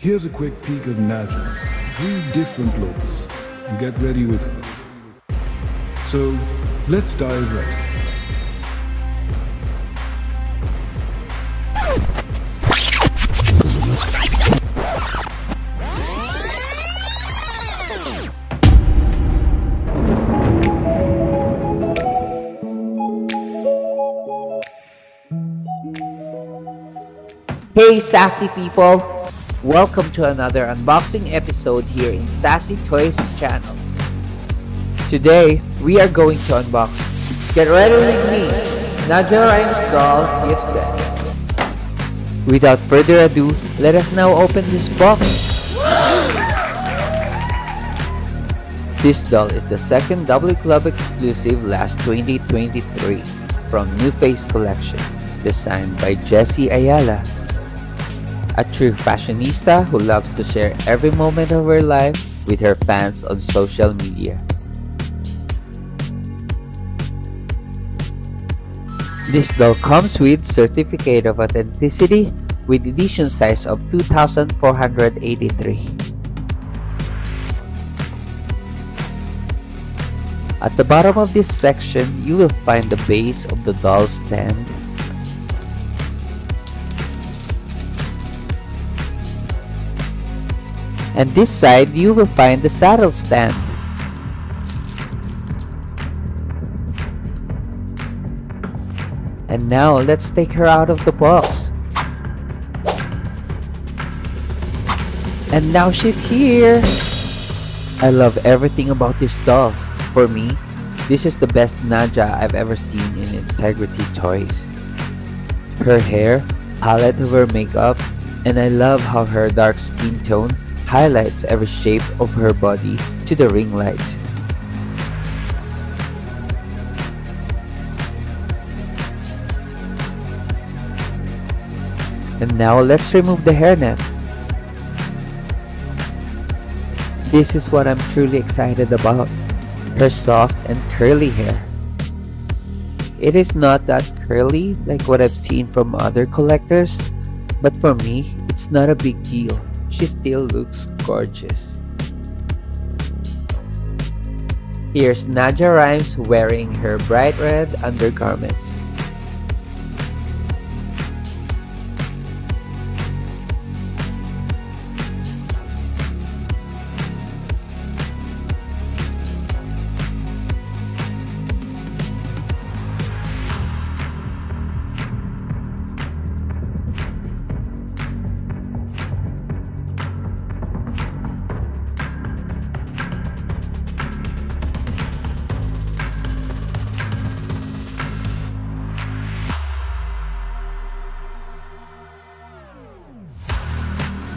Here's a quick peek of Nadja's 3 different looks, and get ready with her. So, let's dive right in. Hey sassy people! Welcome to another unboxing episode here in SassyToys channel. Today, we are going to unbox Get Ready With Me, Nadja Rhymes doll gift set. Without further ado, let us now open this box. This doll is the second Double Club exclusive last 2023 from Nuface collection, designed by Jessie Ayala. A true fashionista who loves to share every moment of her life with her fans on social media. This doll comes with certificate of authenticity with edition size of 2,483. At the bottom of this section, you will find the base of the doll stand, and this side you will find the saddle stand. And now let's take her out of the box. And now she's here. I love everything about this doll. For me, this is the best Nadja I've ever seen in integritytoys. Her hair, palette of her makeup, and I love how her dark skin tone highlights every shape of her body to the ring light. And now let's remove the hairnet. This is what I'm truly excited about, her soft and curly hair. It is not that curly like what I've seen from other collectors, but for me, it's not a big deal. She still looks gorgeous. Here's Nadja Rhymes wearing her bright red undergarments.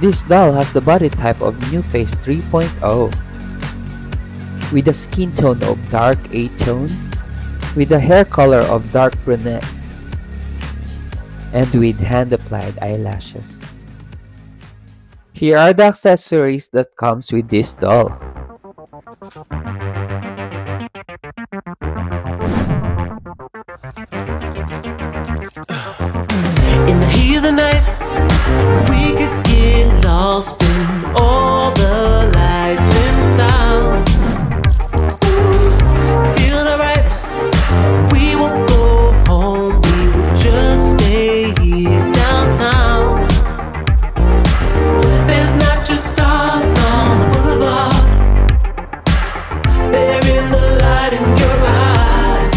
This doll has the body type of Nuface 3.0 with a skin tone of dark 8-tone, with a hair color of dark brunette, and with hand-applied eyelashes. Here are the accessories that comes with this doll. In the heat of the night, we could get lost in all the lights and sounds. Feeling alright, we won't go home, we will just stay here downtown. There's not just stars on the boulevard, they're in the light in your eyes.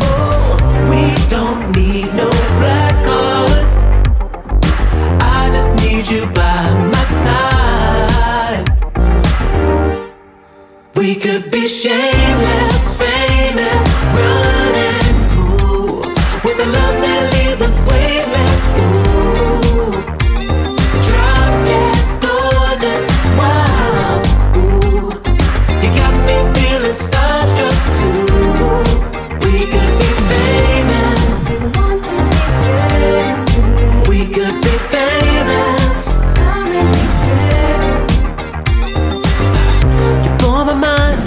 Oh, we don't need no black cards, I just need you by my side. We could be shameless, famous, running cool, with a love that leaves us weightless. Ooh, drop dead gorgeous, wow. Ooh, you got me feeling starstruck too. We could be famous, we could be famous. You blow my mind,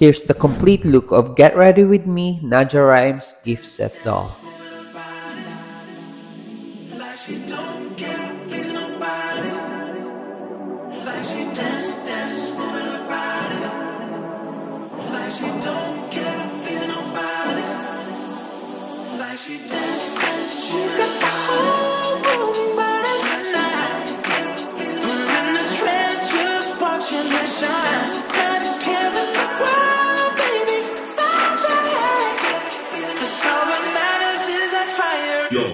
Here's the complete look of Get Ready With Me Nadja Rhymes gift set doll. Like she don't care, please nobody. Like she dance, moving her body. Like she don't care, please nobody. Like she dance, she's got the whole room body tonight. I'm in the trance, just watching her shine. Not caring the world, baby, it's alright. 'Cause all that matters is that fire. Yo.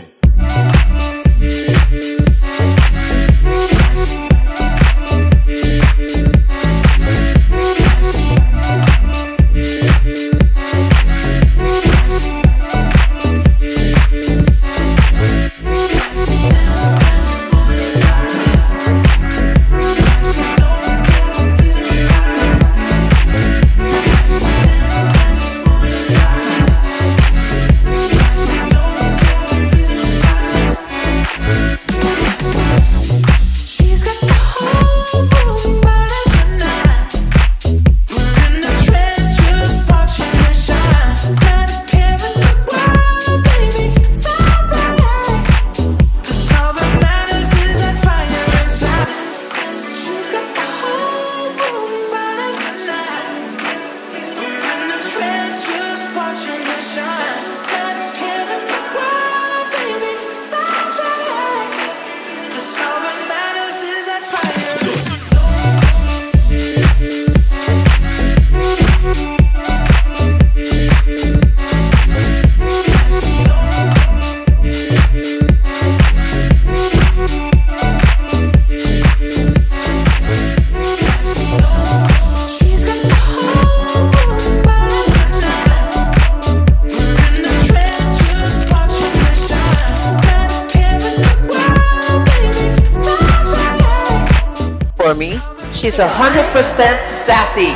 For me, she's 100% sassy.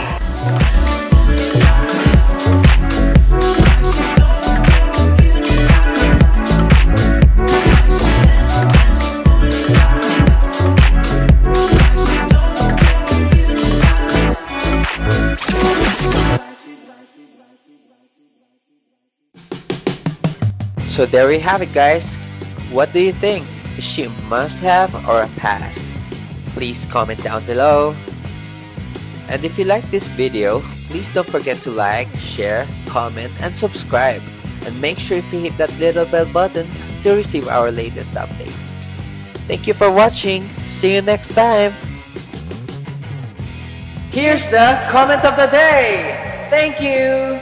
So there we have it, guys. What do you think? Is she a must-have or a pass? Please comment down below. And if you like this video, please don't forget to like, share, comment, and subscribe. And make sure to hit that little bell button to receive our latest update. Thank you for watching. See you next time. Here's the comment of the day. Thank you.